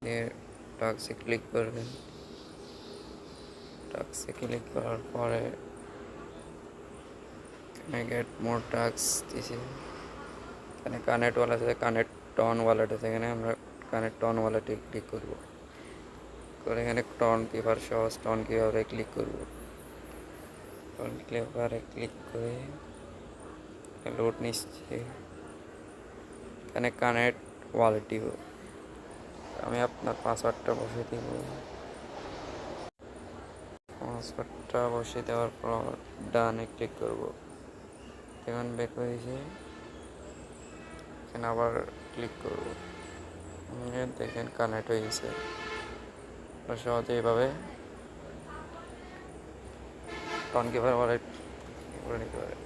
দিয়ে টাস্কে ক্লিক করবেন। টাস্কে ক্লিক করার পরে এখানে গেট মোর টাস্ক দিছে, এখানে কানেক্ট ওয়ালেট আছে, কানেক্ট টন ওয়ালেট আছে, এখানে আমরা কানেক্ট টন ওয়ালেটে ক্লিক করব। করে এখানে টন কিপার সহ টন কিপারে ক্লিক করব। টন কিপারে ক্লিক করে লোড নিচ্ছে, এখানে কানেক্ট ওয়ালেট দিব। আমি আপনার পাসওয়ার্ডটা বসিয়ে দিব। পাসওয়ার্ডটা বসিয়ে দেওয়ার পর ডানে ক্লিক করব। এখন ব্যাক হয়েছে, এখানে আবার ক্লিক করব। দেখেন কানেক্ট হয়ে গেছে। সহজে এইভাবে টন কিপার ওয়ালেট করে নিতে পারে।